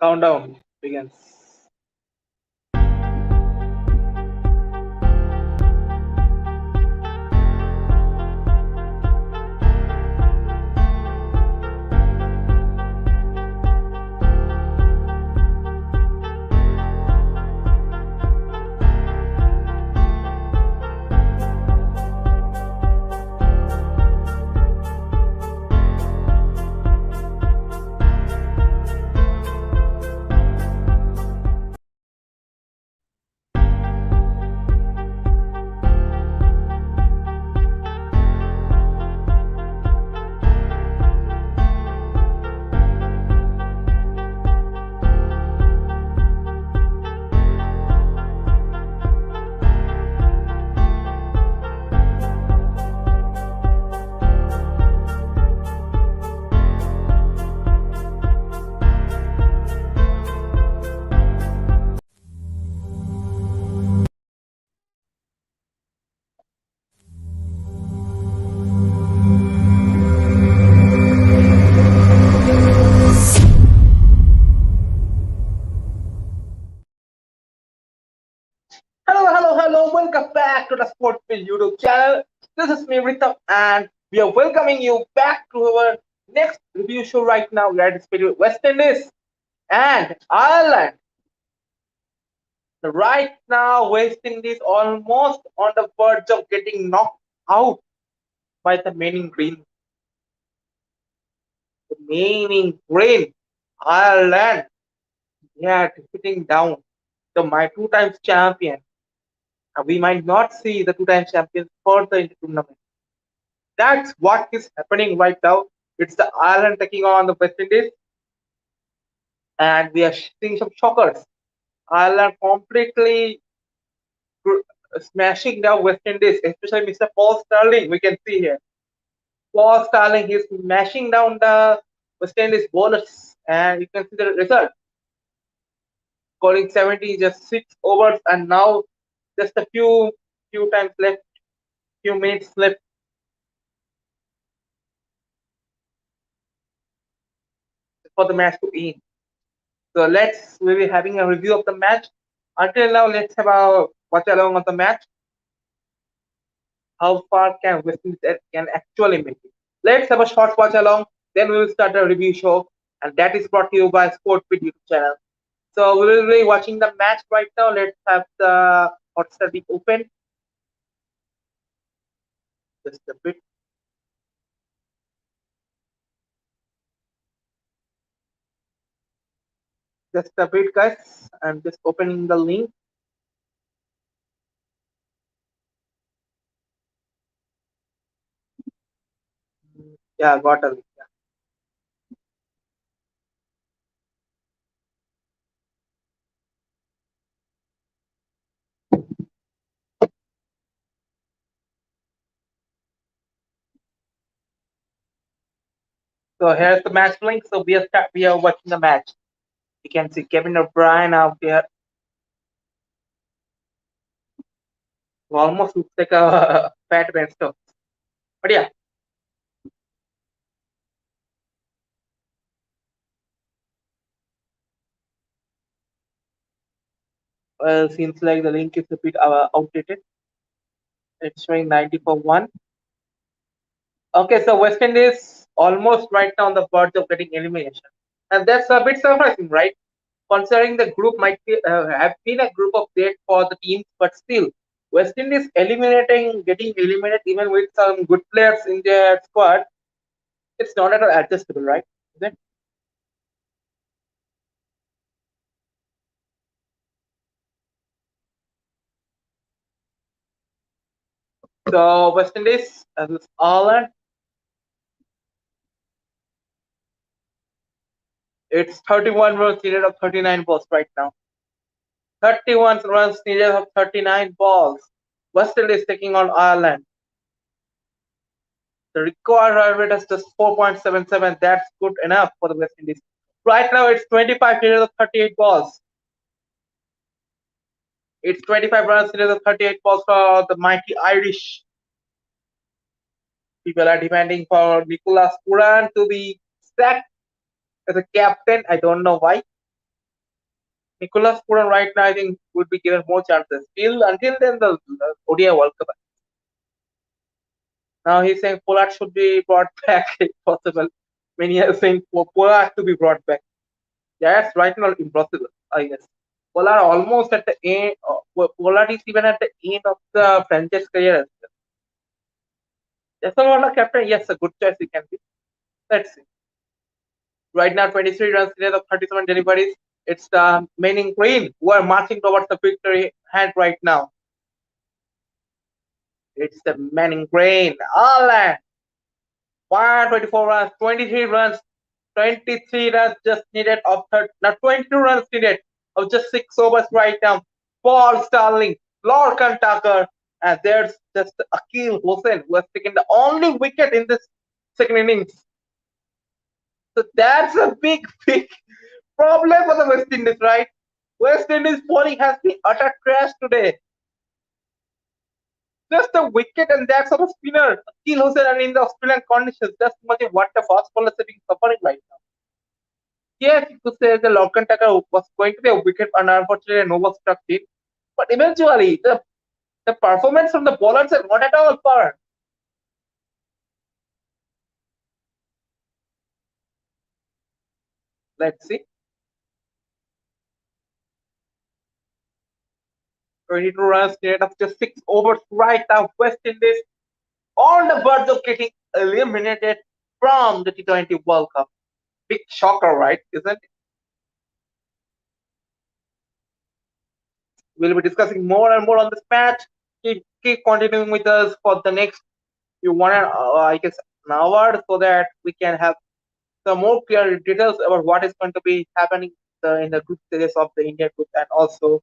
Countdown begins. Hello. Welcome back to the Sportsfield YouTube channel. This is me, Ritam, and we are welcoming you back to our next review show right now. We are discussing West Indies and Ireland. Right now, West Indies almost on the verge of getting knocked out by the main green. The main green, Ireland. They are defeating down my two times champion. We might not see the two times champions further in the tournament. That's what is happening right now. It's the Ireland taking on the West Indies, and we are seeing some shockers. Ireland completely smashing down West Indies, especially Mr. Paul Sterling. We can see here. Paul Sterling is smashing down the West Indies bowlers, and you can see the result. Scoring 70 just 6 overs, and now just a few times left, few minutes left. For the match to end. So we'll be having a review of the match. Until now, let's have a watch along of the match. How far can West Indies can actually make it? Let's have a short watch along. Then we will start a review show, and that is brought to you by Sportfit YouTube channel. So we will be watching the match right now. Let's have the Hotstar be open. Just a bit. Just a bit, guys. I'm just opening the link. Yeah, got a link. Yeah. So here's the match link. So we are watching the match. You can see Kevin O'Brien out there. Almost looks like a fat Ben Stokes. But yeah. Well, seems like the link is a bit outdated. It's showing 90 for 1. Okay, so West Indies almost right now on the verge of getting elimination. And that's a bit surprising, right? Considering the group might have been a group of death for the teams, but still, West Indies getting eliminated even with some good players in their squad, it's not at all adjustable, right? Is it? So West Indies, as is Ireland, it's 31 runs needed of 39 balls right now. 31 runs needed of 39 balls. West Indies taking on Ireland. The required run rate is just 4.77. That's good enough for the West Indies. Right now, it's 25 needed of 38 balls. It's 25 runs needed of 38 balls for the mighty Irish. People are demanding for Nicholas Puran to be sacked as a captain. I don't know why. Nicholas Puran right now, I think, would be given more chances. Still, until then, the ODI World Cup. Now he's saying Pollard should be brought back if possible. Many are saying for Pollard to be brought back. That's right now impossible, I guess. Pollard almost at the end. Pollard is even at the end of the franchise career as well. Jason Warner captain, yes, a good choice he can be. Let's see. Right now, 23 runs instead of 37 deliveries. It's the men in green who are marching towards the victory hand right now. It's the men in green. All 124 runs, 23 runs, 23 runs just needed of third, not 22 runs needed of just 6 overs right now. Paul Starling, Lorcan Tucker, and there's just Akil Hossain who has taken the only wicket in this second innings. So that's a big, big problem for the West Indies, right? West Indies bowling has been utter trash today. Just a wicket and that's of a spinner. Akil Hossain and in the Australian conditions, just imagine what the fast bowlers are being suffering right now. Yes, you could say the Lorcan Tucker was going to be a wicket and unfortunately no one struck it. But eventually the performance from the bowlers are not at all poor. Let's see. 22 runs needed of just 6 overs right now. West Indies on the verge of getting eliminated from the T20 World Cup. Big shocker, right? Isn't it? We'll be discussing more and more on this match. Keep continuing with us for the next few one, I guess, an hour so that we can have some more clear details about what is going to be happening in the group stages of the India group and also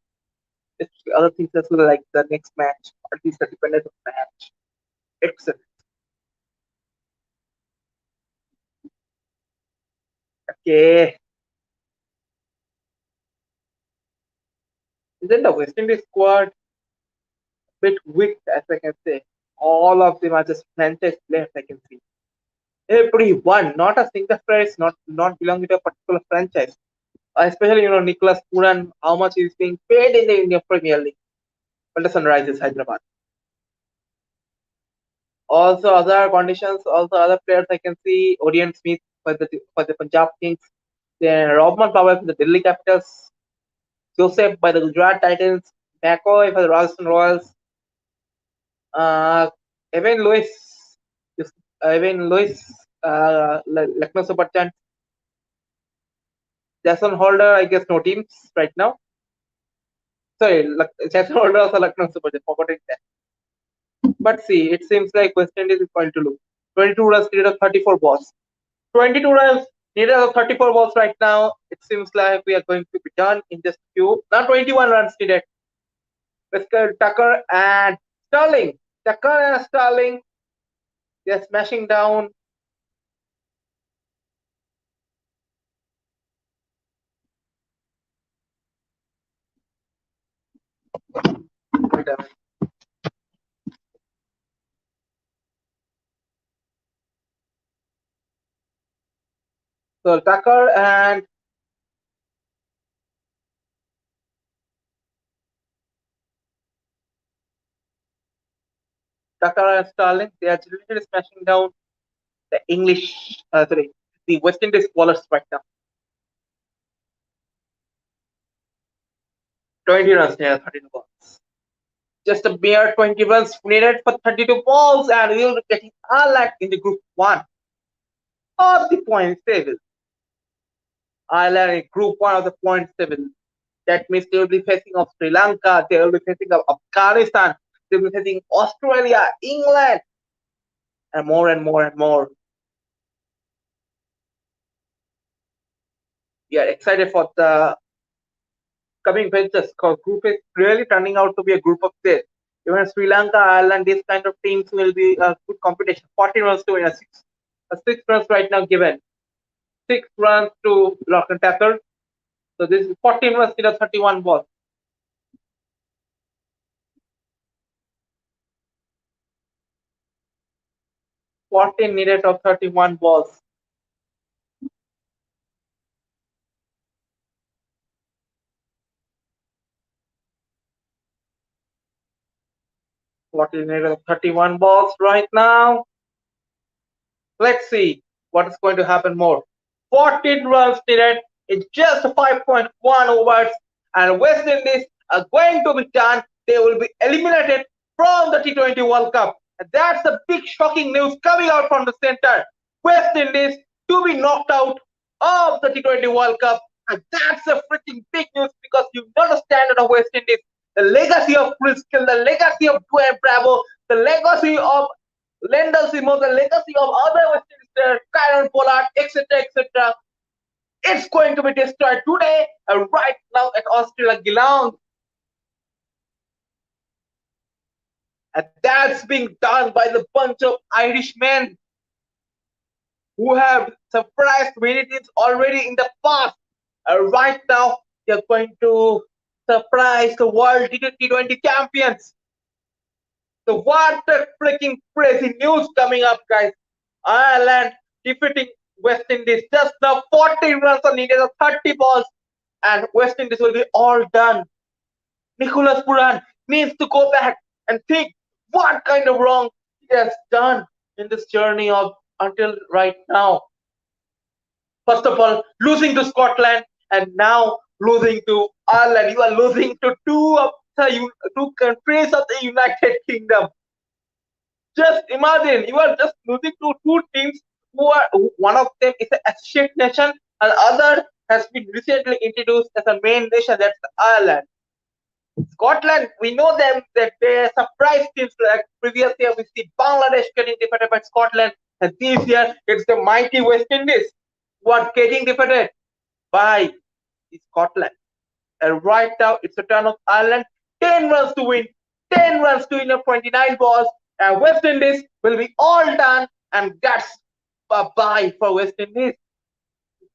other things as well, like the next match, or at least the dependence of the match. Excellent. Okay. Isn't the West Indies squad a bit weak, as I can say? All of them are just franchise players, I can see. Everyone, not a single player is not belonging to a particular franchise. Especially, Nicholas Puran, how much is being paid in the Indian Premier League. But the Sunrisers Hyderabad. Also, other conditions, also other players I can see. Orion Smith for the Punjab Kings. Then Robman Powell for the Delhi Capitals. Joseph by the Gujarat Titans. McCoy for the Rajasthan Royals. Uh, Evan Lewis. Evan Lewis. Lucknow Super Giants. Jason Holder, I guess no teams right now. Sorry, Jason Holder also Lucknow Super Giants. Forgot it there. But see, it seems like West Indies is going to lose. 22 runs needed of 34 balls. 22 runs needed of 34 balls right now. It seems like we are going to be done in just few. Now 21 runs needed. Wesker, Tucker and Sterling. Tucker and Sterling, they're smashing down. So Tucker and Sterling, they are literally smashing down the the West Indies bowlers right now. 20 runs near 32 balls. Just a mere 20 runs needed for 32 balls, and we'll be getting Ireland in the group 1 of the points table. Ireland in group 1 of the points table. That means they will be facing of Sri Lanka, they will be facing of Afghanistan, they will be facing Australia, England, and more and more and more. We are excited for the coming ventures because group is really turning out to be a group of death. Even Sri Lanka, Ireland, these kind of teams will be a good competition. 40 runs to win a 6 runs right now given. 6 runs to lock and tackle. So this is 14 runs in a 31 balls. 14 needed of 31 balls. 14 31 balls right now. Let's see what is going to happen more. 14 runs needed in just 5.1 overs, and West Indies are going to be done. They will be eliminated from the T20 World Cup. And that's the big shocking news coming out from the center. West Indies to be knocked out of the T20 World Cup. And that's a freaking big news because you know the standard of West Indies, the legacy of Chris Gill, the legacy of Dwayne Bravo, the legacy of Lendl Simo, the legacy of other West Indies players, Kyron Pollard, etc., etc. It's going to be destroyed today, right now at Australia ground. And that's being done by the bunch of Irishmen who have surprised many teams already in the past. Right now, they're going to surprise the world T20 champions. So what a freaking crazy news coming up, guys. Ireland defeating West Indies. Just now 40 runs are needed of 30 balls and West Indies will be all done. Nicholas Puran needs to go back and think what kind of wrong he has done in this journey of until right now. First of all, losing to Scotland and now losing to Ireland. You are losing to two countries of the United Kingdom. Just imagine you are just losing to two teams who are one of them is an associate nation and other has been recently introduced as a main nation, that's Ireland. Scotland, we know them that they surprise teams like previous year we see Bangladesh getting defeated by Scotland, and this year it's the mighty West Indies who are getting defeated by Scotland. And right now it's a turn of Ireland. 10 runs to win. 10 runs to win of 29 balls. And West Indies will be all done. And that's a bye for West Indies.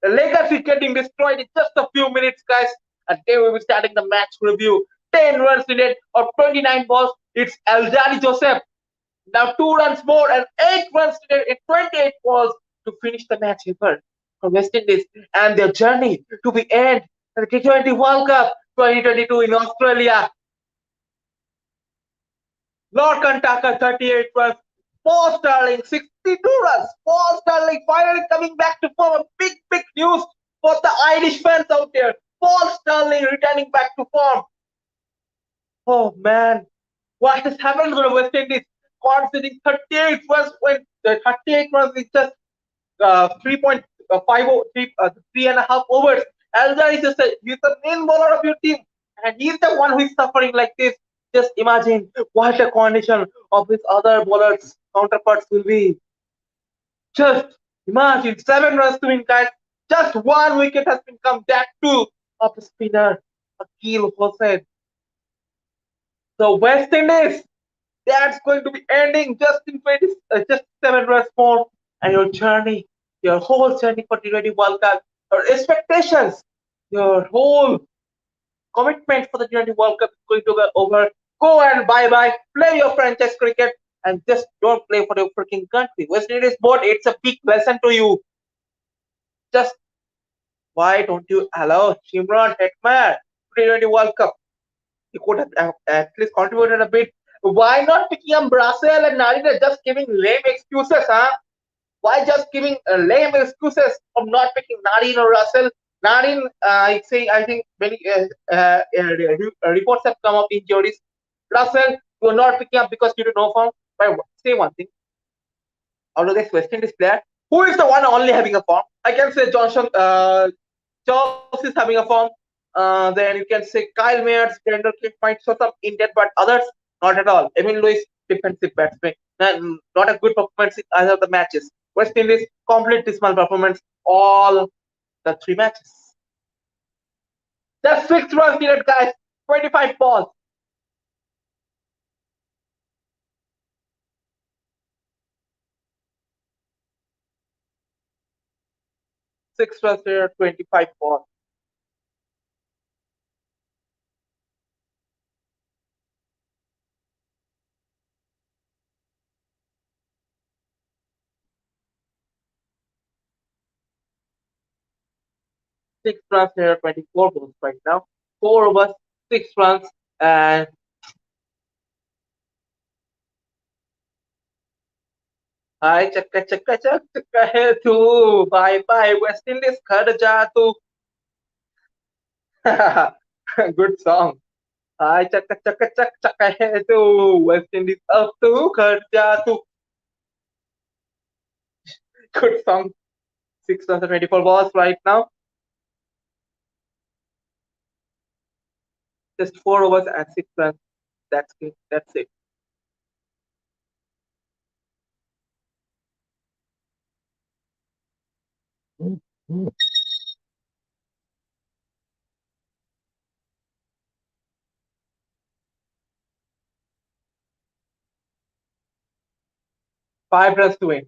The legacy getting destroyed in just a few minutes, guys. And they will be starting the match review. 10 runs needed of 29 balls. It's Alzari Joseph. Now 2 runs more and 8 runs needed in 28 balls to finish the match here for West Indies and their journey to be end the T20 World Cup 2022 in Australia. Lorcan Tucker 38 runs, Paul Sterling 62 runs. Paul Sterling finally coming back to form. A big news for the Irish fans out there. Paul Sterling returning back to form. Oh man, what has happened to the West Indies? Conceding 38 runs when the 38 runs is just 3.5 3 and a half overs. Alza is just he's the main bowler of your team, and he's the one who is suffering like this. Just imagine what the condition of his other bowlers counterparts will be. Just imagine 7 runs to win, guys. Just 1 wicket has been come. That too of the spinner Akil Hossain. So West Indies, that's going to be ending just in just 7 runs more, and your journey, your whole journey for T20 World Cup, your expectations, your whole commitment for the T20 World Cup is going to be over. Go and bye bye. Play your franchise cricket and just don't play for your freaking country. West Indies board, it's a big lesson to you. Just why don't you allow Shimron Hetmyer T20 World Cup? He could have at least contributed a bit. Why not picking up Brassel and Narina just giving lame excuses, huh? Why just giving lame excuses of not picking Narine or Russell? Narine, I think many reports have come up injuries. Russell, you are not picking up because you don't know form. But say one thing, out of this West Indies player, who is the one only having a form? I can say Johnson, Charles is having a form. Then you can say Kyle Mayers, Brandon Cliff might show some intent, but others not at all. Emil Lewis, defensive batsman, not a good performance in either of the matches. West Indies complete dismal performance all the 3 matches. Just 6 runs needed, guys. 25 balls. Six runs needed, 25 balls. Six runs needed, 24 balls right now. 4 overs, 6 runs, and हाय चक्का चक्का चक चक्का है तू bye bye West Indies खड़ जा तू good song हाय चक्का चक्का चक चक्का है तू वेस्ट इंडीज अब तू खड़ जा तू good song 6 runs 24 balls right now just 4 overs and 6 runs that's it 5 runs to win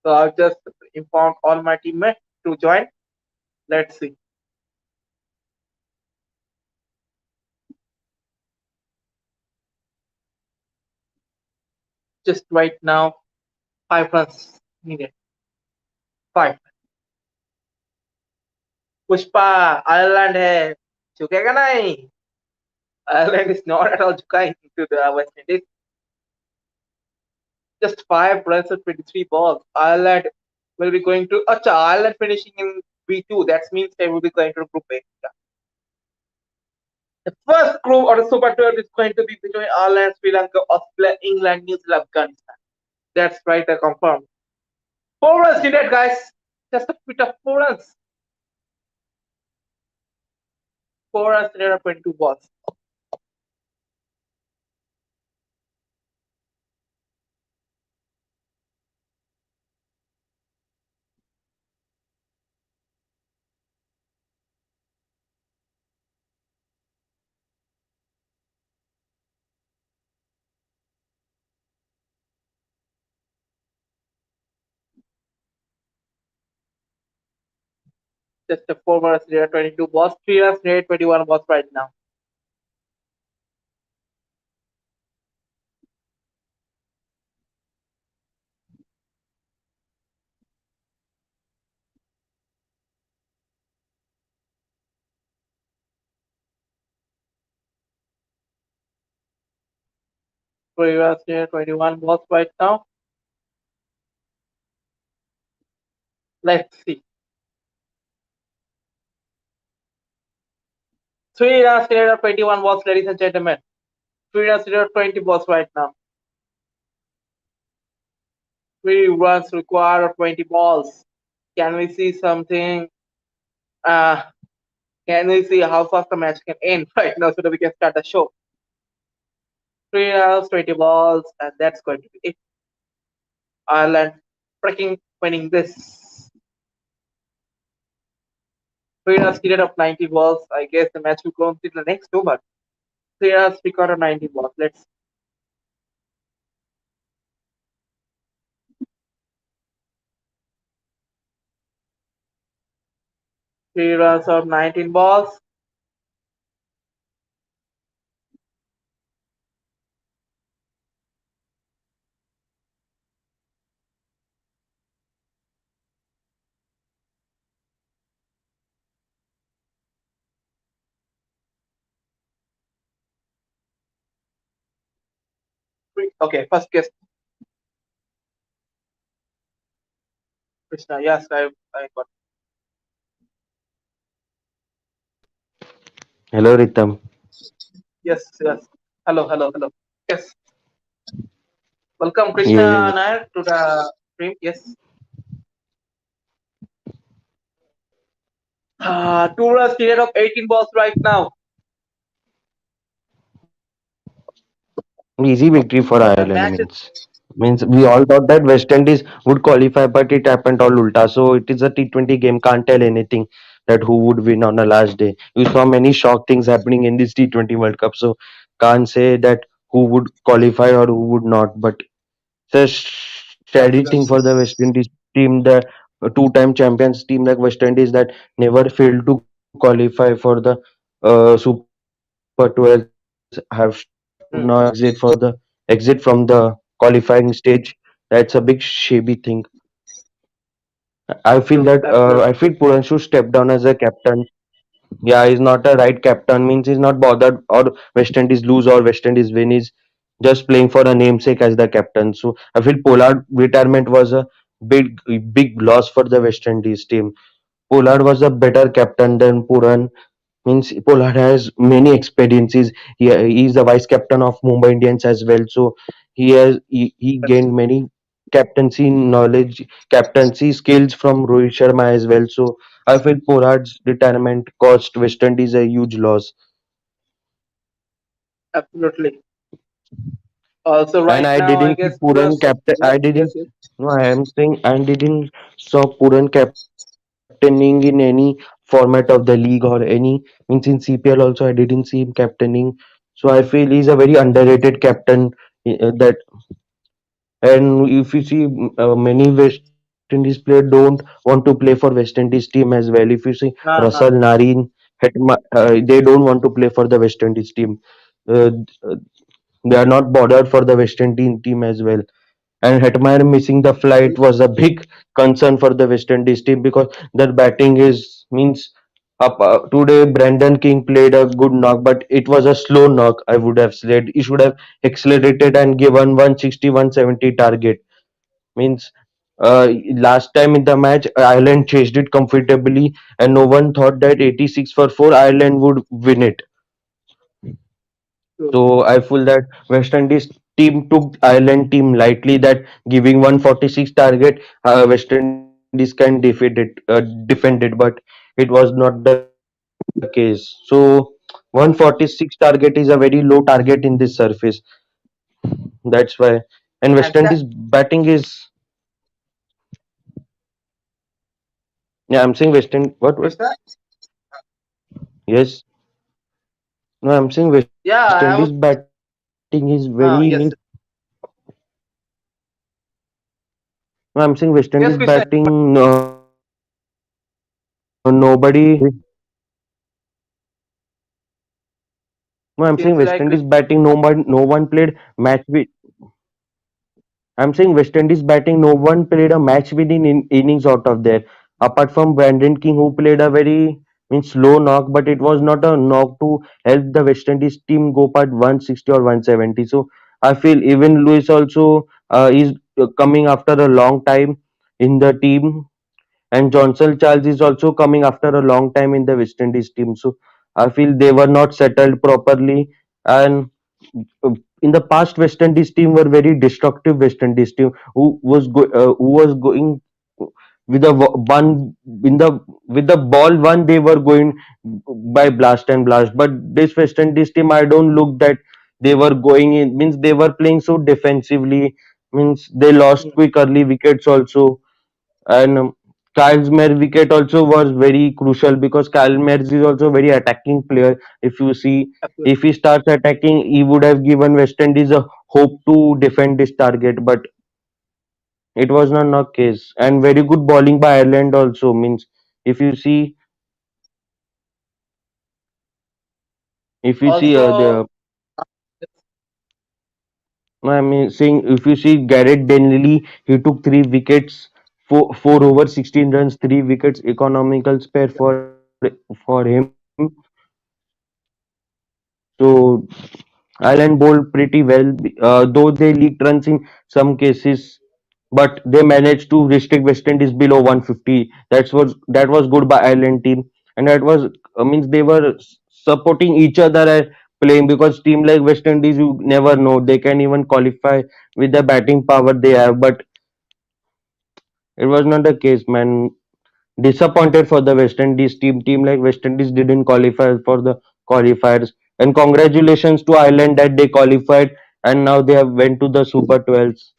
so I've just informed all my teammates to join let's see just right now 5 runs needed 5 Pushpa Ireland है झुकेगा नहीं Ireland is not at all juking to the West Indies. Just 5 runs and 23 balls. Ireland will be going to. Acha, Ireland finishing in B2. That means they will be going to Group A. Yeah. The first group or the Super 12 is going to be between Ireland, Sri Lanka, Australia, England, New Zealand, Afghanistan. That's right, I confirm. 4 runs needed, guys. Just a bit of 4 runs. 4 runs needed on 22 balls. Just a 4 runs needed on 22 balls. 3 runs needed 21 balls right now. 3 runs needed 21 balls right now. Let's see. 3 runs needed on 21 balls, ladies and gentlemen. 3 runs needed on 20 balls right now. 3 runs required on 20 balls. Can we see something? Uh, can we see how fast the match can end right now so that we can start the show? 3 runs, 20 balls, and that's going to be it. Ireland freaking winning this. 3 runs needed of 90 balls. I guess the match will go on to the next over. 3 runs required on 90 balls. Let's 3 runs of 19 balls. Okay, first guess, Krishna. Yes, I got. Hello, Ritam. Yes, yes. Hello, hello, hello. Yes. Welcome, Yes, Krishna yes. Nair, to the stream. Yes. 2 runs needed of 18 balls right now. Easy victory for The Ireland match is means we all thought that West Indies would qualify, but it happened all ulta. So it is a T20 game. Can't tell anything that who would win on the last day. You saw many shock things happening in this T20 World Cup. So can't say that who would qualify or who would not. But it's a steady thing for the West Indies team, the two-time champions team like West Indies that never failed to qualify for the Super 12 have now exit for the exit from the qualifying stage. That's a great thing for them. That's a big shabby thing. I feel True, that I absolutely feel Puran should step down as a captain. Yeah, he's not a right captain. Means he's not bothered or West Indies lose or West Indies win. He's just playing for a namesake as the captain. So I feel Pollard retirement was a big big loss for the West Indies team. Pollard was a better captain than Puran. Means Pollard has many experiences. He is the vice captain of Mumbai Indians as well. So he gained many captaincy knowledge, captaincy skills from Rohit Sharma as well. So I feel Pollard's retirement cost West Indies a huge loss. absolutely. Also, And right I now, I didn't see guess Puran US. captain. Yes, yes, yes. No, I am saying I didn't saw Puran captaining in any format of the league or any means in CPL also I didn't see him captaining. So I feel he's a very underrated captain. That and if you see many West Indies players don't want to play for West Indies team as well. If you see Russell, Uh-huh. Nareen, they don't want to play for the West Indies team. Uh, they are not bothered for the West Indies team as well. And Hetmeyer missing the flight was a big concern for the West Indies team because their batting is means up today. Brandon King played a good knock, but it was a slow knock. I would have said he should have accelerated and given 160, 170 target. Means last time in the match, Ireland chased it comfortably, and no one thought that 86 for 4 Ireland would win it. True. So I feel that West Indies team took Ireland team lightly. That giving 146 target, West Indies can defend it, but it was not the case. So 146 target is a very low target in this surface. That's why. And West Indies And that, batting is yeah. I'm saying West Indies. What? what's that? Yes. No, I'm saying West Indies Yeah, I batting was. is very means. Yes, No, I'm saying West Indies yes, Krishna. batting. Nobody. No, I'm saying Seems West like Indies batting. No one played match with. I'm saying West Indies batting. No one played a match within innings out of there. Apart from Brandon King, who played a very means slow knock, but it was not a knock to help the West Indies team go past 160 or 170. So I feel even Lewis also is coming after a long time in the team, and Johnson Charles is also coming after a long time in the West Indies team. So I feel they were not settled properly. And in the past, West Indies team were very destructive. West Indies team who was going with a one in the with the ball one, they were going by blast and blast. But this West Indies team, I don't look that they were going in, means they were playing so defensively, means they lost Mm, quick early wickets also. And Kyle Mayer wicket also was very crucial because Kyle Mayer is also very attacking player. If you see, absolutely. if he starts attacking, he would have given West Indies a hope to defend this target, but it was not the case. And very good bowling by Ireland also means if you see, if you see Also, the I mean saying if you see Garrett Denley, he took 3 wickets, four over 16 runs, 3 wickets, economical spare for him. So Ireland bowled pretty well, though they leaked runs in some cases, but they managed to restrict West Indies below 150. That was good by Ireland team, and that was means they were supporting each other and playing because team like West Indies, you never know, they can even qualify with the batting power they have, but it was not the case, man. Disappointed for the West Indies team. Team like West Indies didn't qualify for the qualifiers. And congratulations to Ireland that they qualified and now they have went to the Super 12s.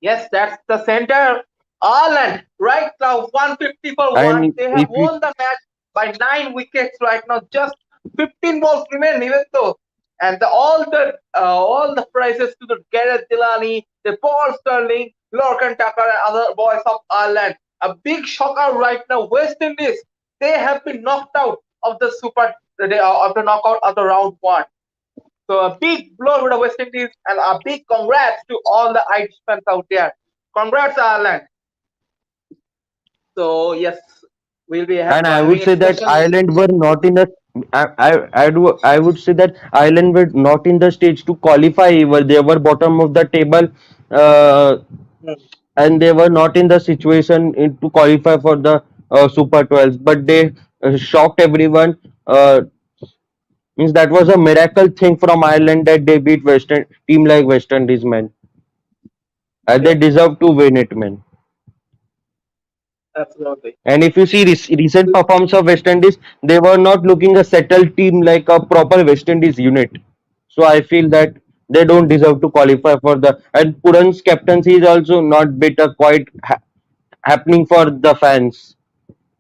yes, that's the center. Ireland right now 150 for one. And They have if we won the match by 9 wickets right now. Just 15 balls remain, even though, and all the prizes to the Gareth Delany, the Paul Sterling, Lorcan Tucker, and other boys of Ireland. A big shocker right now. West Indies, they have been knocked out of the knockout of the round one. So a big blow to the West Indies and a big congrats to all the Irish fans out there. Congrats, Ireland. So yes, we'll be And I having would a say that discussion. Ireland were not in the. I would say that Ireland were not in the stage to qualify. Even they were bottom of the table, uh, Hmm, and they were not in the situation to qualify for the Super 12. But they shocked everyone. Means that was a miracle thing from Ireland that they beat Western team like West Indies, man. And they yeah, deserve to win it, man. absolutely. And if you see recent performance of West Indies, they were not looking a settled team like a proper West Indies unit. So I feel that they don't deserve to qualify for the. And Puran's captaincy is also not bit quite happening for the fans,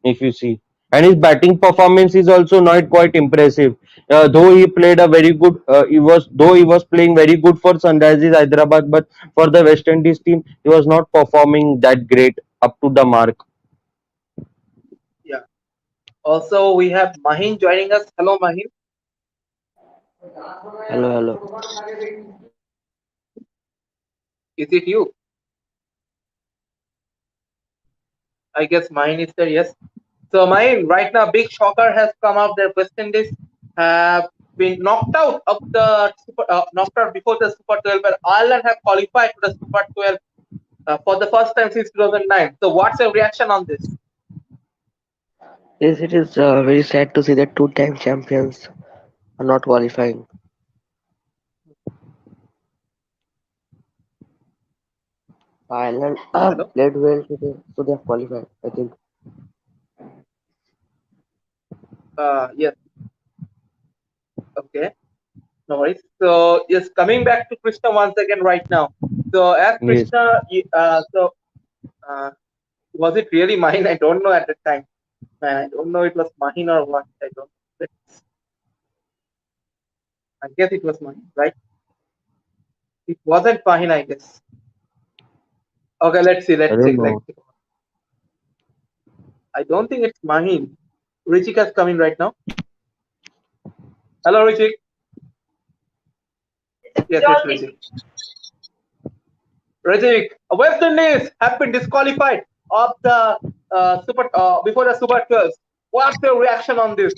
if you see. And his batting performance is also not quite impressive. Though he played a very good, he was playing very good for Sunrisers Hyderabad, but for the West Indies team, he was not performing that great up to the mark. Yeah. Also, we have Mahin joining us. Hello, Mahin. Hello, hello. Is it you? I guess Mahin is there. Yes. So Mahin, right now, big shocker has come out that West Indies have been knocked out of the knocked out before the Super 12, but Ireland have qualified to the Super 12 for the first time since 2009. So, what's your reaction on this? Yes, it is very sad to see that two-time champions are not qualifying. Ireland Hello. played well today, so they have qualified. I think. Yes. Okay. No worries. So, yes, coming back to Krishna once again right now. So, as Yes. Krishna, uh, was it really mine? I don't know at the time. Man, I don't know it was mine or what. I don't. I guess it was mine, right? It wasn't mine, I guess. Okay, let's see. I Let's don't check. Let's know. check. I don't think it's mine. Richik has come in right now. Hello, Richik. Yes, it's Richik. Richik, West Indies have been disqualified of the Super before the Super 12. What's your reaction on this?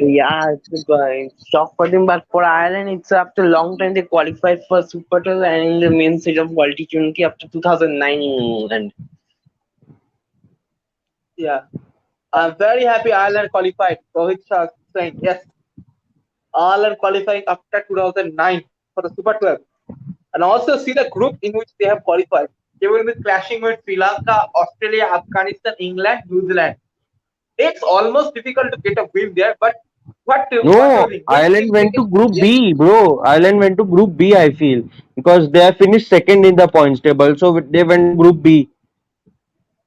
Yeah, it's shock for them, but for Ireland, it's after a long time they qualified for Super 12 and in the main stage of World T20 after 2009 in England. Yeah, I'm very happy Ireland qualified. Rohit Shah saying yes, Ireland qualifying after 2009 for the Super 12. And also see the group in which they have qualified. They will be clashing with Sri Lanka, Australia, Afghanistan, England, New Zealand. It's almost difficult to get a win there, but what do No, you think? Who do you Ireland think they went can to Group get? B, bro. Ireland went to Group B, I feel, because they have finished second in the points table. So they went to Group B.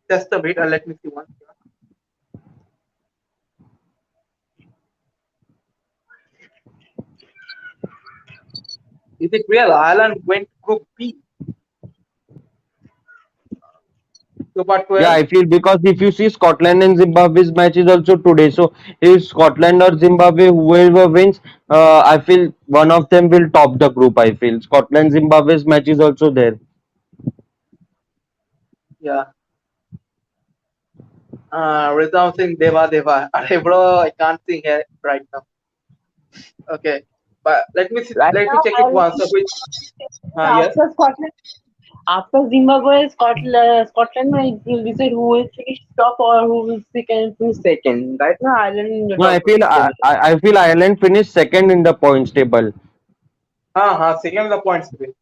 Just a bit, let me see one. Is it real? Ireland went to Group B, Super Yeah, 12. I feel because if you see Scotland and Zimbabwe's match is also today. So if Scotland or Zimbabwe, whoever wins, I feel one of them will top the group. I feel Scotland Zimbabwe's match is also there. Yeah. Rizam Singh Deva Deva. Arey bro, I can't sing here right now. Okay. But Right let me now, check it Ireland once. So which yes. after Scotland, after Zimbabwe, Scotland will decide who will finish top or who will finish second. Right now, Ireland in the No, I top feel table. I feel Ireland finished second in the points table. Second the points to win.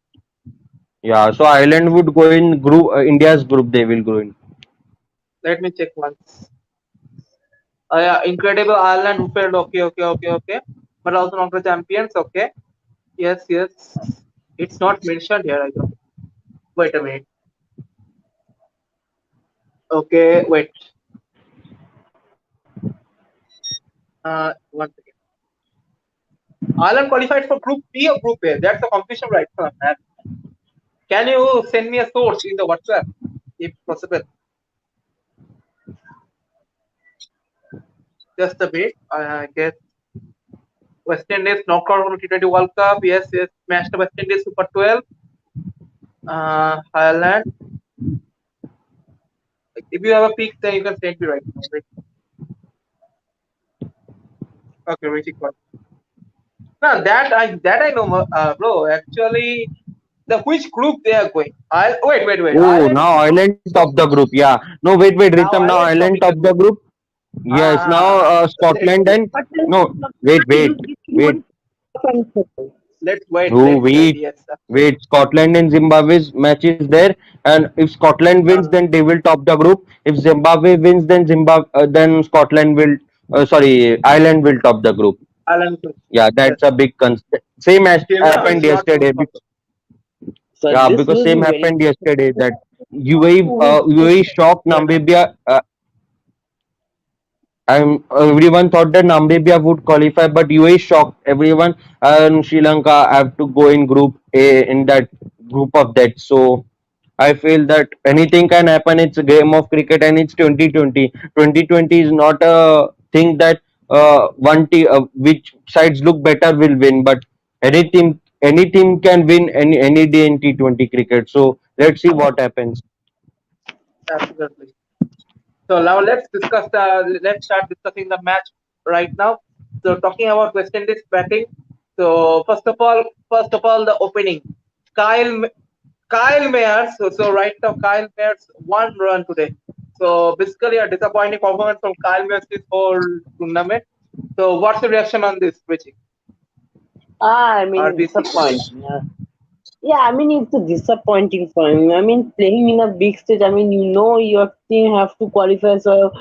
Yeah, so Ireland would go in group India's group. They will go in. Let me check once. Yeah, incredible Ireland who failed. Okay. But also not the champions. Okay. Yes. It's not mentioned here. I don't. Wait a minute. Okay, wait. One second. Ireland qualified for Group B or Group A. That's the competition right now. Man. Can you send me a source in the WhatsApp if possible? Just a bit. I guess. West Indies knocked out from T20 World Cup. Yes, yes, smashed the West Indies Super 12. Ireland. If you have a pick, then you can send me right now. Wait. Okay, Richie got. No, that I know, bro. Actually, the which group they are going? I wait. Oh, Ireland now is going Ireland to top the group. Yeah. No, wait, now. Ritam. Now Ireland Ireland topping top the the group. group. Yes. Now Let's Scotland and But then, no. but Wait, you wait, give me wait. one second. let's wait. No, Let's wait. wait, Yes. wait. Scotland and Zimbabwe's match is there, and if Scotland wins, Uh, then they will top the group. If Zimbabwe wins, then then Scotland will. Sorry, Ireland will top the group. Ireland. Yeah, Yes. that's a big same as Zimbabwe happened is not going yesterday. to. So Yeah, this because will same be very happened yesterday that who will finish UAE shocked Yeah. Namibia. And everyone thought that Namibia would qualify, but UAE shocked everyone, and Sri Lanka have to go in Group A in that group of that. So I feel that anything can happen. It's a game of cricket, and it's 2020. 2020 is not a thing that one team, which sides look better will win, but any team can win any day in T20 cricket. So let's see what happens. Absolutely. So now let's start discussing the match right now. So talking about West Indies batting. So first of all, the opening. Kyle Ma- Kyle Mayers. So right now, Kyle Mayers 1 run today. So basically, a disappointing performance from Kyle Mayers this whole tournament. So what's your reaction on this, Richie? I mean RBC. disappointing. Yeah, I mean it's a disappointing for him. I mean playing in a big stage. I mean you know your team have to qualify, so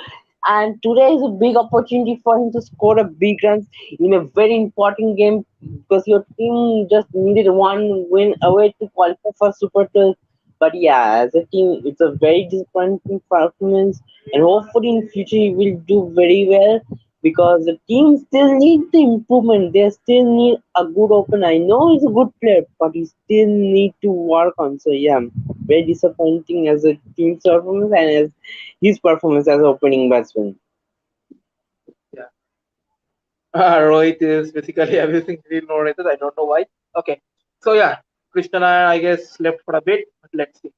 and today is a big opportunity for him to score a big runs in a very important game because your team just needed one win away to qualify for Super 12. But yeah, as a team, it's a very disappointing performance, and hopefully in future he will do very well because the team still needs the improvement. They still need a good opener. I know he's a good player, but he still need to work on. So yeah, very disappointing as a team's performance and as his performance as opening batsman. Yeah. Rohit is basically everything green no races. I don't know why. Okay. So yeah, Krishna I guess left for a bit, but let's see.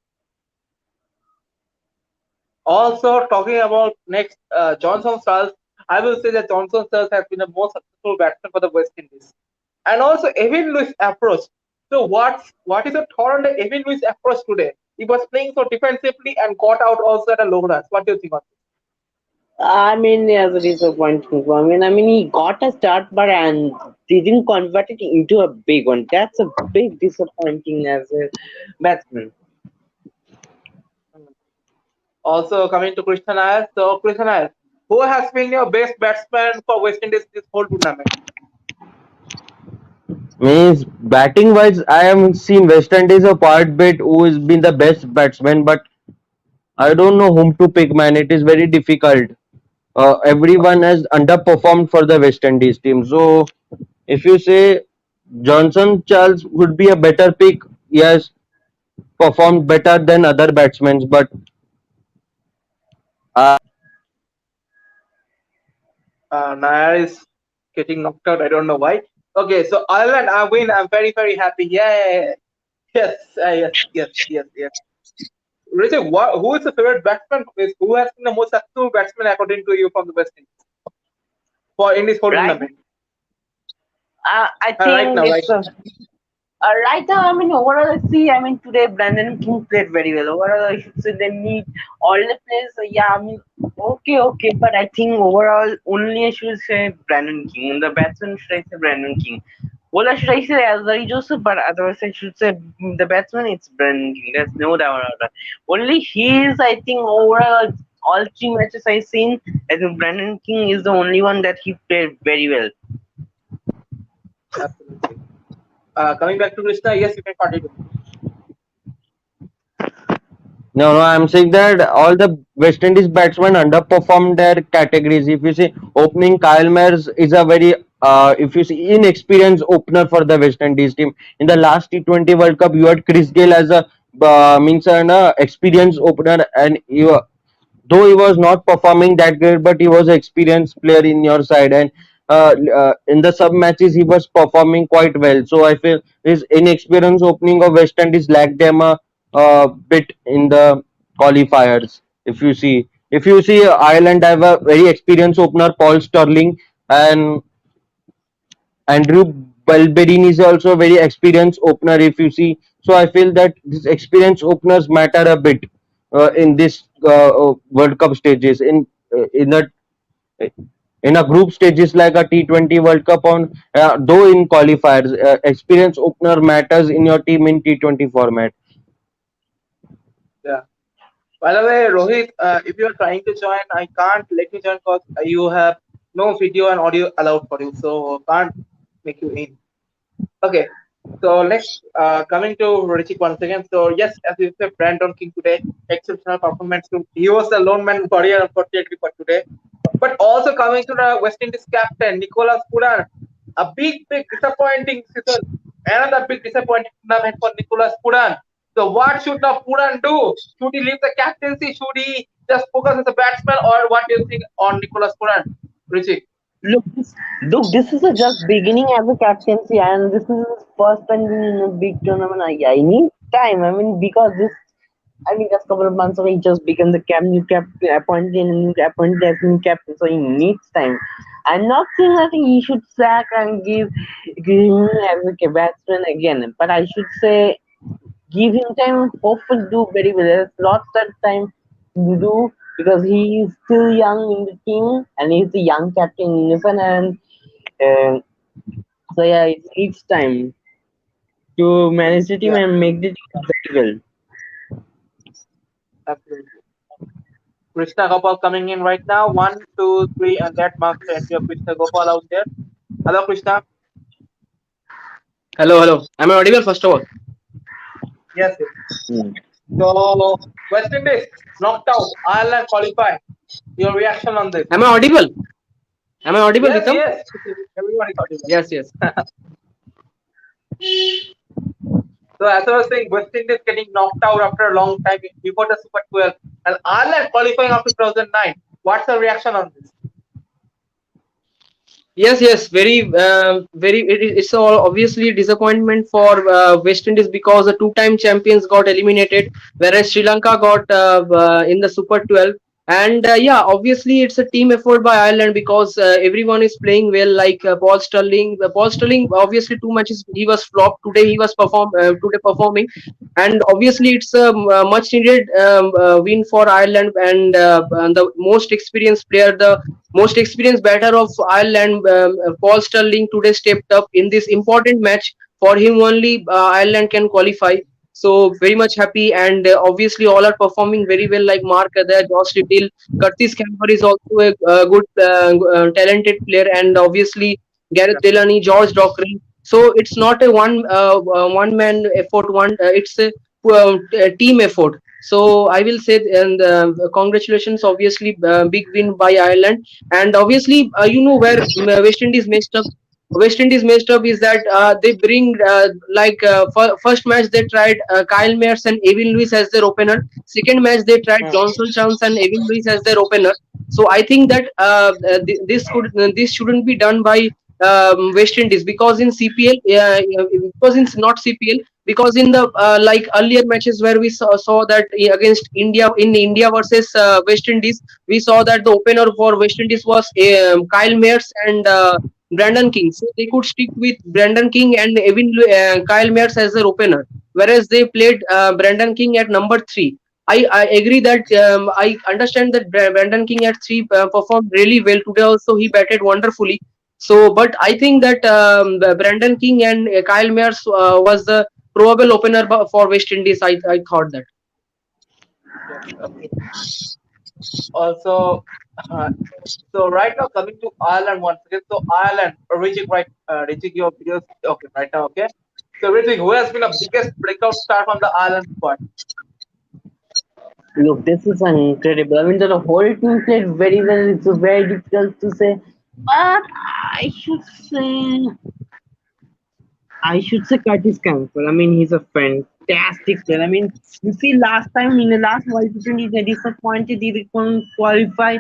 Also, talking about next Johnson Stars, I will say that Johnson Stars has been the most successful batsman for the West Indies. And also, Evan Lewis approach. So, what is your thought on the Evan Lewis approach today? He was playing so defensively and got out also at a low runs. What do you think of I mean, as a disappointing for him. I mean, he got a start, but and didn't convert it into a big one. That's a big disappointing as a batsman. this? Also, coming to Krishna Nair. So, Krishna Nair, who has been your best batsman for West Indies this whole tournament? Means batting wise, I have seen West Indies a part bit who has been the best batsman, but I don't know whom to pick, man. It is very difficult. Everyone has underperformed for the West Indies team. So if you say Johnson Charles would be a better pick, yes, performed better than other batsmen, but Nair is getting knocked out. I don't know why. Okay, so Ireland, I win. I'm very, very happy. Yay! Yes. Richard, who is the favorite batsman? Who has been the most successful batsman according to you from the West Indies for in this whole Right? tournament? I Right think now, right it's a right now, I mean, overall, I see, I mean, today Brandon King played very well. Overall, I should say they need all the players. Yeah, I mean, okay, but I think overall, only I should say Brandon King. The batsman should I say Brandon King. Well, should I say Alzari Joseph, but otherwise I should say the batsman, it's Brandon King. There's no doubt about that. Only he is, I think, overall, all three matches I've seen, I think Brandon King is the only one that he played very well. absolutely. Coming back to Krishna, yes, you can continue. no, I'm saying that all the West Indies batsmen underperformed their categories. If you see opening, Kyle Mayers is a very if you see inexperienced opener for the West Indies team. In the last T20 World Cup, you had Chris Gayle as a means an experienced opener, and though he was not performing that great, but he was an experienced player in your side. And in the sub matches he was performing quite well. So I feel his inexperienced opening of West Indies lacked them a bit in the qualifiers. If you see Ireland have a very experienced opener, Paul Sterling, and Andrew Balberin is also a very experienced opener. If you see, so I feel that these experienced openers matter a bit in this World Cup stages. In a group stages like a T20 World Cup, on though in qualifiers, experienced opener matters in your team in T20 format. Yeah. By the way, Rohit, if you are trying to join, I can't let you join because you have no video and audio allowed for you, so can't make you in. Okay. So next, coming to Richie once again. So yes, as you said, Brandon King today, exceptional performance. He was the lone man warrior, unfortunately, for today. But also coming to the West Indies captain, Nicolas Puran, a big disappointing season. Another big disappointing tournament for Nicolas Puran. So what should the Puran do? Should he leave the captaincy? Should he just focus as a batsman? Or what do you think on Nicolas Puran, Richie? Look, this is a just beginning as a captaincy, and this is his first time in a big tournament. I need time. I mean, because this, I mean, just couple of months ago, he just became the new captain, appointed as new captain, so he needs time. I'm not saying that he should sack and give him as a batsman again, but I should say give him time. Hopefully, do very well. There's lots of time to do because he is still young in the team and he's the young captain in Newton. And so yeah, it's time to manage the team Yeah, and make the team very well. absolutely. Krishna Gopal coming in right now. One, two, three, and that marks the entry of Krishna Gopal out there. Hello, Krishna. Hello, hello. Am I audible first of all? Yes, yes. Mm. So West Indies knocked out. Ireland qualified. Your reaction on this? Am I audible? Am I audible, Yes, Ritam? yes. Everybody got it. Yes, yes. So as I was saying, West Indies getting knocked out after a long time before the Super 12, and Ireland qualifying after 2009. What's the reaction on this? Yes, yes, very. It's all obviously a disappointment for West Indies because the two-time champions got eliminated, whereas Sri Lanka got in the Super 12. And yeah, obviously it's a team effort by Ireland because everyone is playing well. Like Paul Sterling. Paul Sterling, obviously 2 matches he was flopped. Today he was performing, and obviously it's a much needed win for Ireland and the most experienced player, the most experienced batter of Ireland, Paul Sterling, today stepped up in this important match. For him only, Ireland can qualify. So very much happy, and obviously all are performing very well. Like Mark Adair, Josh Little, Curtis Camper is also a good, talented player, and obviously Gareth Delaney, George Dockery. So it's not a one man effort. It's a team effort. So I will say, and congratulations, obviously, big win by Ireland. And obviously, where West Indies messed up. West Indies messed up is that they bring first match they tried Kyle Mayers and Evan Lewis as their opener. Second match they tried Johnson Chance and Evan Lewis as their opener. So I think that this shouldn't be done by West Indies because in CPL, because it's not CPL, because in the like earlier matches where we saw that against India, in India versus West Indies, we saw that the opener for West Indies was Kyle Mayers and Brandon King. So they could stick with Brandon King and Kyle Mayers as their opener, whereas they played Brandon King at number 3. I agree that I understand that Brandon King at 3 performed really well today. Also, he batted wonderfully. So, but I think that Brandon King and Kyle Mayers was the probable opener for West Indies. I thought that. Yes, absolutely. Also, uh, so right now coming to Ireland once again. So Ireland, Richie, right? Richie, your videos. Okay, right now, okay. So Richie, who has been the biggest breakout star from the Ireland squad? Look, this is incredible. I mean, the whole team played very well. It's very difficult to say, but I should say Curtis Campbell. I mean, he's a fantastic player. I mean, you see, last time in the last World T20, they disappointed. They couldn't qualify.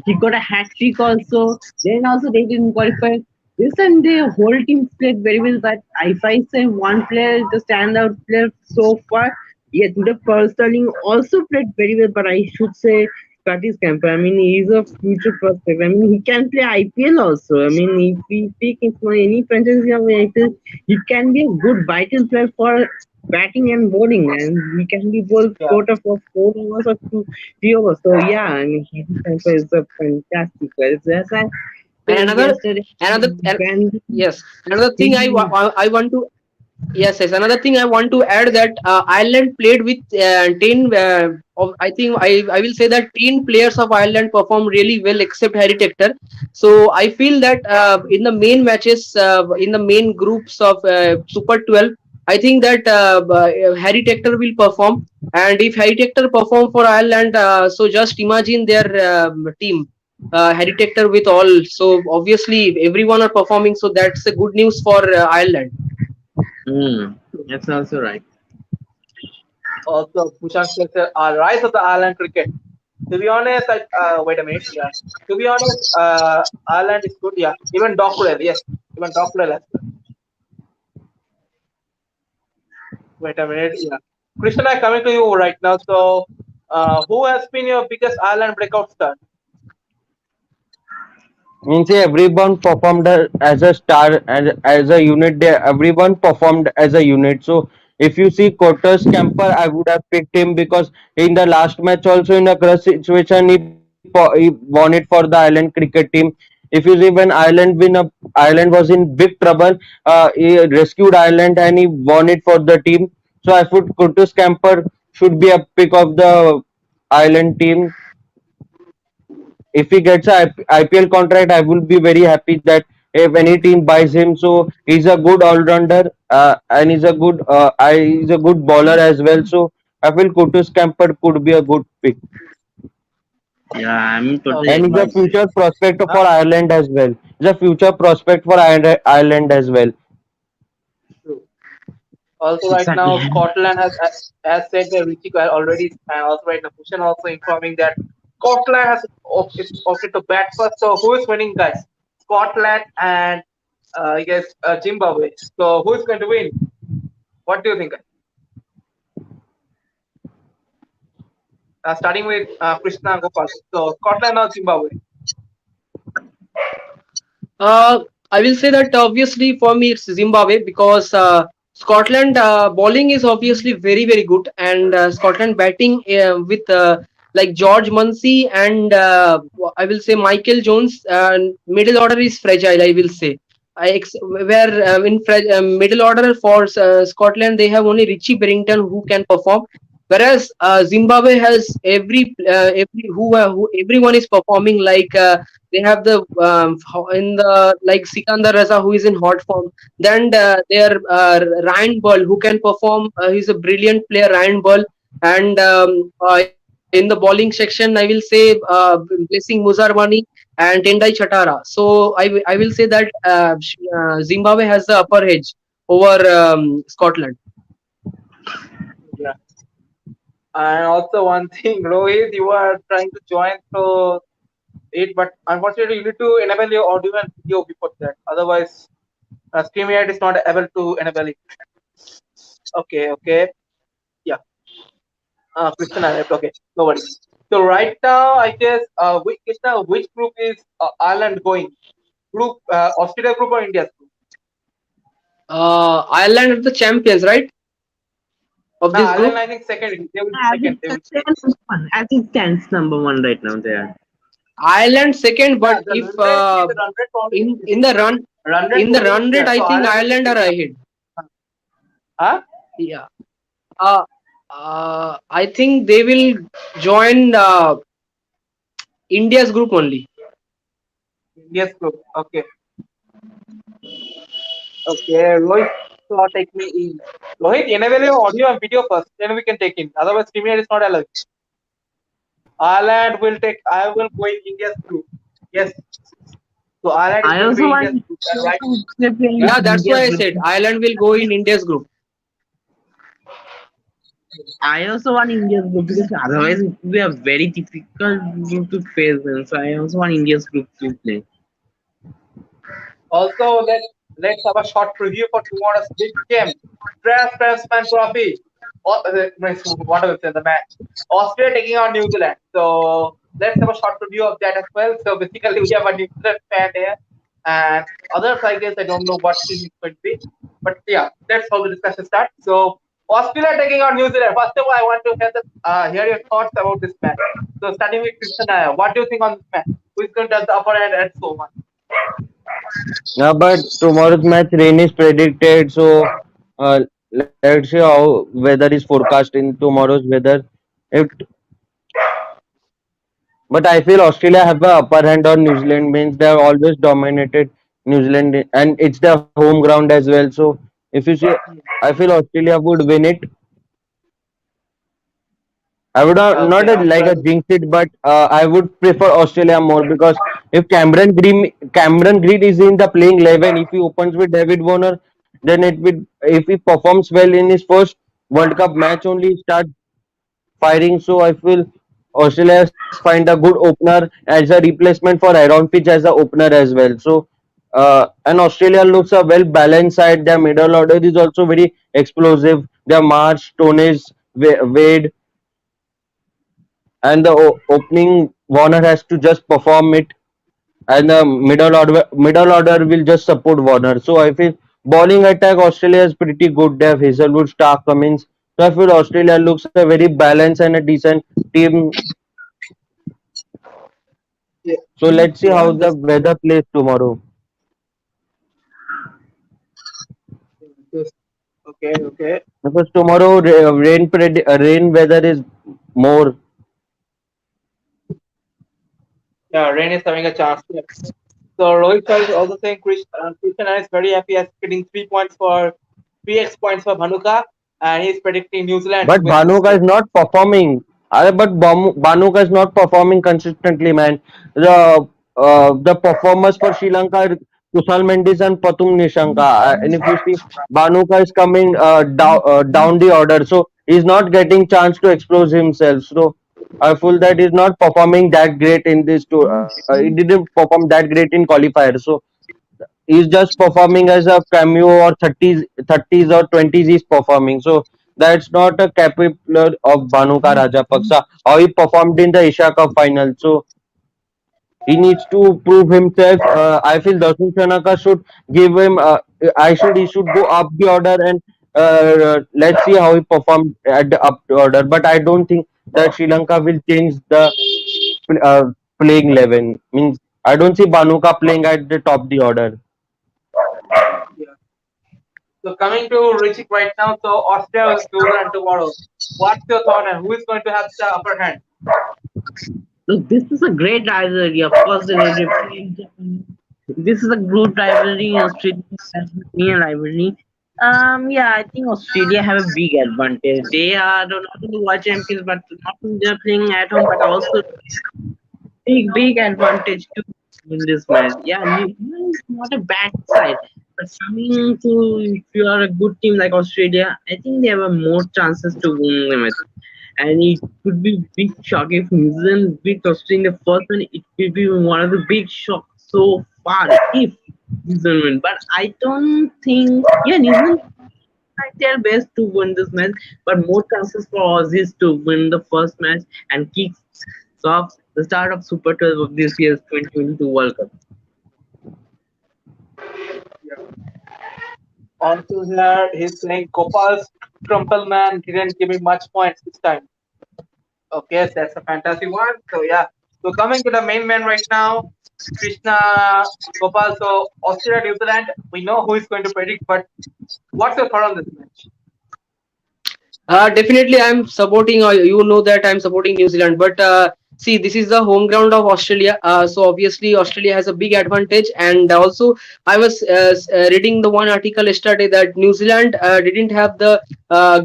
He got a hat trick also. Then also they didn't qualify. This and the whole team played very well. But if I say one player, the standout player so far, yeah, today Paul Sterling also played very well. But I should say Curtis Camper. I mean, he's a future prospect. I mean, he can play IPL also. I mean, if we pick him for any franchise of IPL, he can be a good vital player for batting and bowling, and he can be both Yeah. quarter for 4 hours or 3 hours. So yeah, I mean, Curtis Camper is a fantastic player. As I And said another yesterday, another and when yes, another thing he I want to. Yes, yes. Another thing I want to add that Ireland played with 10. I think I will say that 10 players of Ireland performed really well except Harry Tector. So I feel that in the main matches, in the main groups of Super 12, I think that Harry Tector will perform. And if Harry Tector perform for Ireland, so just imagine their team. Harry Tector with all. So obviously everyone are performing. So that's a good news for Ireland. That's also right. Also, Pushan says rise of the Ireland cricket. To be honest, wait a minute. Yeah. To be honest, Ireland is good. Yeah. Even Dockrell. Yes. Even Dockrell as well. Wait a minute. Yeah. Krishna, I'm coming to you right now. So, who has been your biggest Ireland breakout star? Means everyone performed as a star and as a unit. There, everyone performed as a unit. So if you see Curtis Camper, I would have picked him because in the last match, also in a crush situation, he won it for the Ireland cricket team. If you see when Ireland was in big trouble, he rescued Ireland and he won it for the team. So I thought Curtis Camper should be a pick of the Ireland team. If he gets a IPL contract, I will be very happy that if any team buys him. So he's a good all rounder, and he's a good bowler as well. So I feel Curtis Camper could be a good pick, Yeah, I'm totally Okay. and he's agree a with Nice. you. future prospect Huh? for Ireland as well. He's a future prospect for Ireland as well. True. Also, right Exactly. now, Scotland has said that Richie Kyle already, and also right now, Pushan also informing that Scotland is opted to bat first. So, who is winning, guys? Scotland and I guess Zimbabwe. So, who is going to win? What do you think? Starting with Krishna Gopal. So, Scotland or Zimbabwe? Uh, I will say that obviously for me it's Zimbabwe because Scotland bowling is obviously very very good and Scotland batting with like George Munsey and I will say Michael Jones middle order is fragile. I will say where middle order for Scotland they have only Richie Berrington who can perform. Whereas Zimbabwe has who everyone is performing like they have the in the like Sikandar Raza who is in hot form. Then their Ryan Ball who can perform. He's a brilliant player, Ryan Ball. And in the bowling section, I will say Blessing Muzarwani and Tendai Chatara. So I will say that Zimbabwe has the upper edge over Scotland. Yeah. And also one thing, Rohit, you are trying to join through it, but unfortunately, you need to enable your audio and video before that. Otherwise, StreamYard is not able to enable it. Okay, okay. Yeah. Krishna left. Okay, no worries. So right now, I guess, Krishna, which group is Ireland going? Group, Australia group or India group? Ireland are the champions, right, of this Ireland, group. I think second. They will be as second. it They will be second. stands number one, as it stands number one right now there. Ireland second, Yeah, but the if run rate, see the run rate only in the run rate only is run rate, there. I So think Ireland will Ireland be are ahead. huh? Yeah. Uh, I think they will join India's group only. India's group. Okay. Okay, Rohit, so take me in. Rohit, enable your audio and video first, then we can take in. Otherwise, StreamYard is not allowed. Ireland will take. I will go in India's group. Yes. So Ireland is I going to also be India's want group. Right? to step in Yeah. Yeah, that's India why I group. said Ireland will go in India's group. I also want India's group because otherwise it would be a very difficult group to face them. So I also want India's group to play. Also, let's have a short preview for tomorrow's big game. Trans Trophy. What was in the match? Australia taking on New Zealand. So let's have a short preview of that as well. So basically, we have a New Zealand fan here, and others, I guess, I don't know what team it's going to be. But yeah, that's how the discussion starts. So Australia taking on New Zealand. First of all, I want to hear your thoughts about this match. So starting with Krishna, what do you think on this match? Who is going to have the upper hand and so on? Yeah, but tomorrow's match rain is predicted, so let's see how weather is forecast in tomorrow's weather. If But I feel Australia have a upper hand on New Zealand, means they have always dominated New Zealand and it's their home ground as well. So if you see, I feel Australia would win it. I would not Okay, like after a jinx it, but I would prefer Australia more because if Cameron Green is in the playing 11, if he opens with David Warner, then it will if he performs well in his first World Cup match only start firing. So I feel Australia has find a good opener as a replacement for Aaron Fitch as a opener as well. So and Australia looks a well balanced side. Their middle order is also very explosive. Their March, Tonis, Wade, and the opening Warner has to just perform it, and the middle order will just support Warner. So I feel bowling attack Australia is pretty good. They have Hazelwood, Stark, Cummins. So I feel Australia looks a very balanced and a decent team. yeah, So let's see yeah, how the weather plays tomorrow. just okay, okay. Because tomorrow rain weather is more. Yeah, Rain is having a chance. Yeah. So Rohit Shah is also saying Krishna is very happy as getting 3 points for 3x points for Bhanuka, and he's predicting New Zealand to But win this Bhanuka game. is not performing. Bhanuka is not performing consistently, man. The performers for Sri Lanka are Kusal Mendis and Patum Nishanka. And if you see, Bhanuka is coming down the order, so he's not getting chance to expose himself. So I feel that he's not performing that great in this tour. He didn't perform that great in qualifier. So he's just performing as a cameo or 30s or 20s he's performing. So that's not a capable of Bhanuka Rajapaksa how he performed in the Asia Cup final. So he needs to prove himself. I feel Dasun Shanaka should give him. He should go up the order and let's see how he performed at the up order. But I don't think that Sri Lanka will change the uh, playing 11. Means I don't see Bhanuka playing at the top the order. Yeah. So coming to Richik right now, so Australia versus New Zealand tomorrow. What's your thought on who is going to have the upper hand? So this is a great rivalry. Of course, this is a good rivalry. Australian rivalry. Yeah, I think Australia have a big advantage. They are not only world champions, but not only they're playing at home, but also big advantage to win this match. Yeah, New Zealand is not a bad side, but coming to if you are a good team like Australia, I think they have a more chances to win the match. And it could be big shock if New Zealand beat Australia in the first one. It could be one of the big shocks so far if New Zealand win. But I don't think, yeah, New Zealand tried their best to win this match, but more chances for Aussies to win the first match and kicks off the start of Super 12 of this year's 2022 World Cup. Yeah. Also here, he's saying Gopal's crumple man didn't give me much points this time. Okay, so that's a fantasy one. So yeah. So coming to the main man right now, Krishna Gopal. So Australia, New Zealand. We know who is going to predict, but what's your thought on this match? Definitely, I'm supporting. You know that I'm supporting New Zealand, but see, this is the home ground of Australia. So obviously, Australia has a big advantage, and also I was reading the one article yesterday that New Zealand didn't have the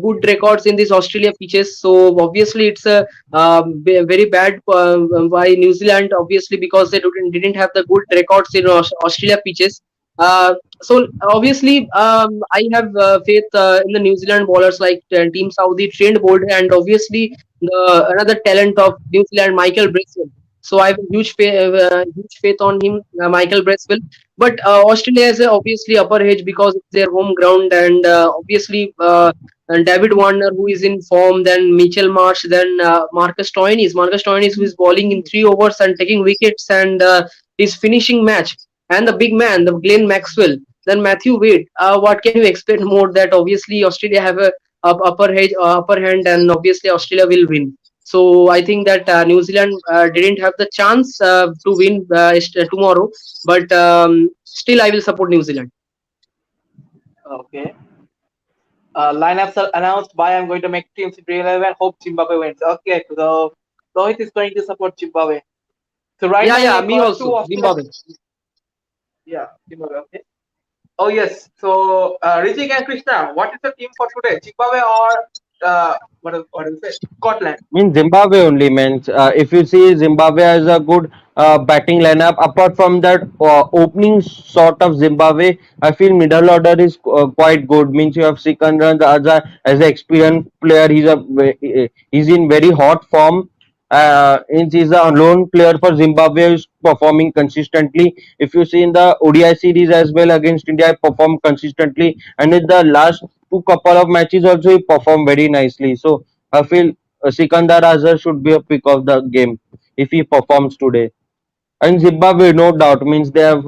good records in these Australia pitches. So obviously, it's a very bad by New Zealand, obviously because they didn't have the good records in Australia pitches. So obviously, I have faith in the New Zealand bowlers like Team Saudi, Trent Bolt, and obviously the another talent of New Zealand, Michael Bracewell. So I have a huge faith on him, Michael Bracewell. But Australia is obviously upper edge because it's their home ground, and obviously and David Warner, who is in form, then Mitchell Marsh, then Marcus Stoinis, who is bowling in 3 overs and taking wickets, and is finishing match, and the big man, the Glenn Maxwell, then Matthew Wade. What can you expect more? That obviously Australia have a upper hand, and obviously Australia will win. So I think that New Zealand didn't have the chance to win tomorrow, but still I will support New Zealand. Okay. Lineups are announced by I'm going to make teams in real 11. Hope Zimbabwe wins. Okay, so Rohit is going to support Zimbabwe. So right Yeah, now we yeah, have me got two also, Australian. Zimbabwe. Yeah, Zimbabwe. Okay. Oh yes. So Rijik and Krishna, what is the team for today? Zimbabwe or what is it? Scotland. Means Zimbabwe only means if you see Zimbabwe has a good batting lineup. Apart from that opening sort of Zimbabwe, I feel middle order is quite good. Means you have Sikandar Raja as an experienced player. He's in very hot form. He's a lone player for Zimbabwe is performing consistently. If you see in the ODI series as well against India, he performed consistently, and in the last two couple of matches also he performed very nicely. So I feel Sikandar Azhar should be a pick of the game if he performs today. And Zimbabwe, no doubt, means they have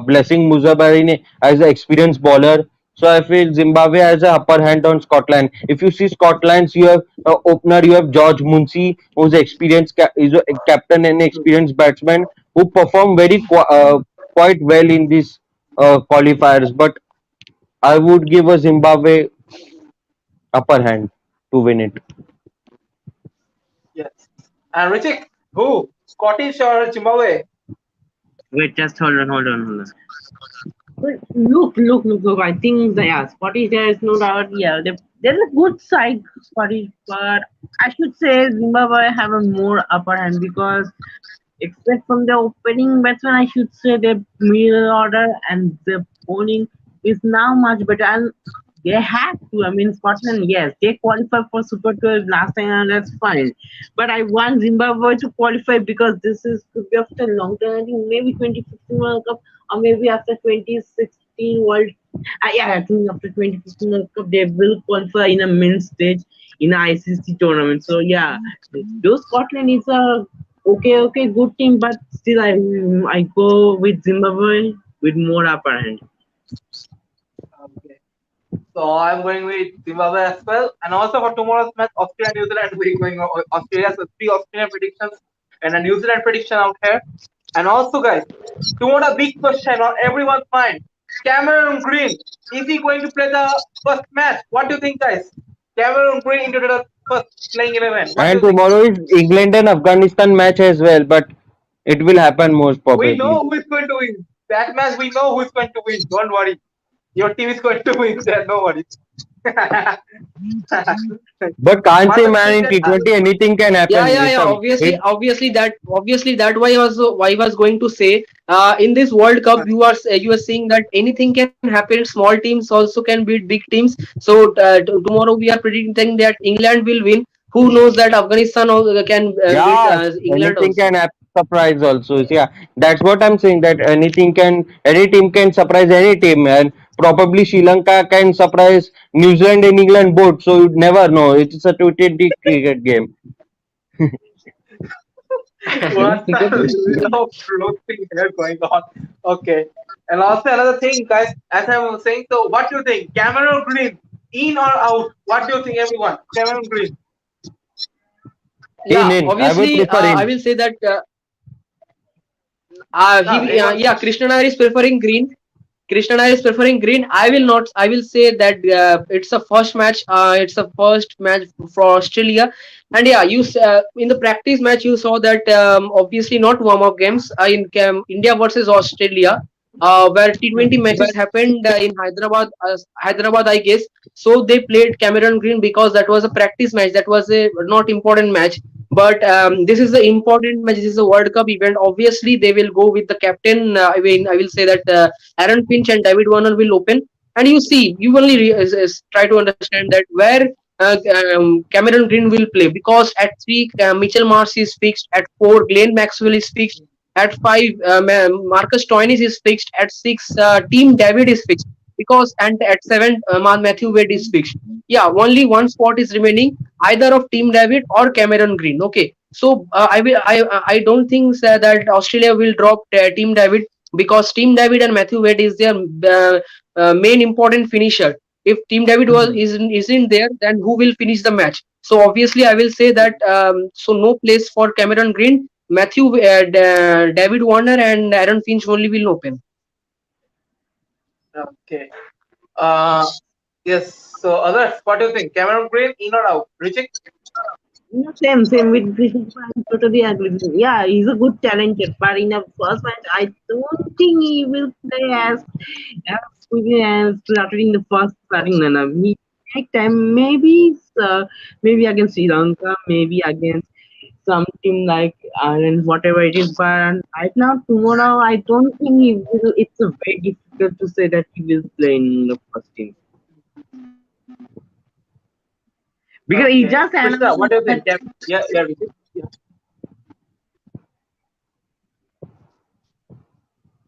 Blessing Muzabarini as an experienced bowler. So I feel Zimbabwe has a upper hand on Scotland. If you see Scotland, you have opener, you have George Munsey, who's experienced, is a captain and experienced batsman who perform quite well in these qualifiers. But I would give a Zimbabwe upper hand to win it. Yes. And Rijik, who? Scottish or Zimbabwe? Wait, just hold on. But look. I think the yeah, Scottish there is no doubt. Yeah, there's a good side Scottish, but I should say Zimbabwe have a more upper hand because except from the opening batsman, I should say the middle order and the bowling is now much better. And they have to. I mean, Scotland, yes, they qualified for Super 12 last time, and that's fine. But I want Zimbabwe to qualify because this is could be after a long time. I think maybe 2015 World Cup or maybe after 2016 World. Yeah, I think after 2015 World Cup they will qualify in a main stage in a ICC tournament. So yeah, though Scotland is a okay, good team, but still I go with Zimbabwe with more upper hand. Okay. So I'm going with Zimbabwe as well. And also for tomorrow's match, Australia New Zealand, we're going Australia. So three Australian predictions and a New Zealand prediction out here. And also, guys, tomorrow a big question on everyone's mind. Cameron Green, is he going to play the first match? What do you think, guys? Cameron Green into the first playing 11. What do And you think? tomorrow is England and Afghanistan match as well, but it will happen most We probably. know who is going to win. That match, we know who is going to win. Don't worry. Your team is going to win there. No worries. But can't say Marcus man in Cricket. T20 anything can Yeah, happen. yeah, It's yeah. a Obviously, it, obviously that why I was going to say in this World Cup you are saying that anything can happen. Small teams also can beat big teams. So tomorrow we are predicting that England will win. Who knows that Afghanistan can beat yeah, England anything also. can happen. Surprise also. So, yeah, that's what I'm saying. That any team can surprise any team, and probably Sri Lanka can surprise New Zealand and England both. So you never know. It's a T20 cricket game. What the love roasting here going on? Okay. And also another thing, guys, as I was saying, so what do you think? Cameron Green, in or out? What do you think, everyone? Cameron Green. In Yeah, in. I would obviously prefer I in. will say that He wants yeah, to. Krishna Nair is preferring green. Krishna Nair is preferring green. I will not. I will say that it's a first match. It's a first match for Australia, and yeah, in the practice match you saw that obviously not warm up games India versus Australia, where T20 matches happened in Hyderabad. Hyderabad, I guess. So they played Cameron Green because that was a practice match. That was a not important match. But this is the important match. This is a World Cup event. Obviously, they will go with the captain. I will say that Aaron Finch and David Warner will open. And you see, you only try to understand that where Cameron Green will play, because at three, Mitchell Marsh is fixed. At four, Glenn Maxwell is fixed. At five, Marcus Stoinis is fixed. At six, Team David is fixed. Because and at seven, Matthew Wade is fixed. Yeah, only one spot is remaining, either of Team David or Cameron Green. Okay, so I don't think that Australia will drop Team David, because Team David and Matthew Wade is their main important finisher. If Team David isn't there, then who will finish the match? So obviously, I will say that so no place for Cameron Green. David Warner and Aaron Finch only will open. Okay. Uh, yes. So others, what do you think? Cameron Green in or out? Richie? Yeah, same with Krishna. I totally agree with him. Yeah, he's a good talented, but in a first match, I don't think he will play as quickly as started in the first starting lineup. He take time, maybe against Sri Lanka, maybe against some team like Ireland, whatever it is. But right now, tomorrow, I don't think he will. It's very difficult to say that he will play in the first team because he Okay. just Krishna, announced what do you that. think? Yeah, Richie.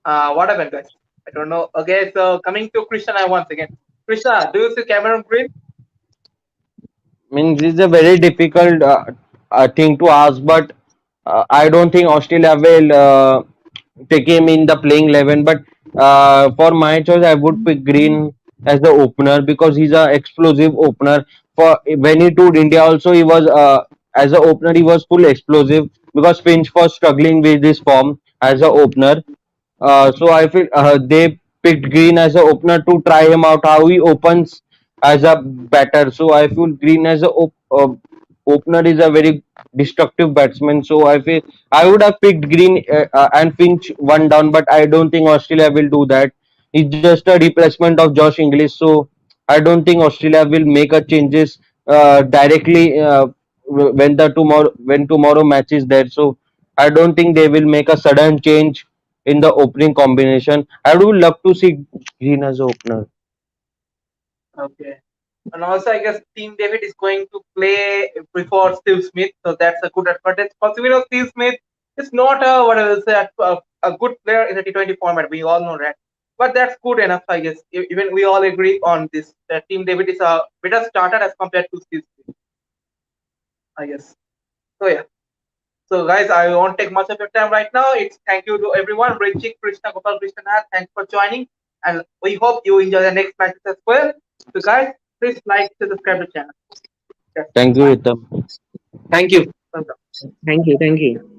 Yeah. What happened, guys? I don't know. Okay, so coming to Krishna now once again. Krishna, do you see Cameron Green? Means this is a very difficult thing to ask, but I don't think Australia will take him in the playing 11. But for my choice, I would pick Green as the opener because he's a explosive opener. For when he toured India, also he was as a opener he was full explosive because Finch was struggling with his form as a opener. So I feel they picked Green as a opener to try him out how he opens as a batter. So I feel Green as a opener is a very destructive batsman. So I feel I would have picked Green and Finch one down, but I don't think Australia will do that. It's just a replacement of Josh English. So I don't think Australia will make a changes directly when tomorrow match is there. So I don't think they will make a sudden change in the opening combination. I would love to see Green as opener. Okay. And also, I guess Team David is going to play before Steve Smith, so that's a good advantage. Because we know Steve Smith is not a what I will say a good player in the T20 format. We all know that, but that's good enough, I guess. Even we all agree on this. That Team David is a better starter as compared to Steve Smith, I guess. So yeah. So guys, I won't take much of your time right now. It's thank you to everyone. Richie, Krishna, Gopal, Krishna, thanks for joining, and we hope you enjoy the next matches as well. So guys, please like, subscribe to the channel. Yes, Thank you, bye. Ritam. Thank you. Welcome. Thank you, thank you.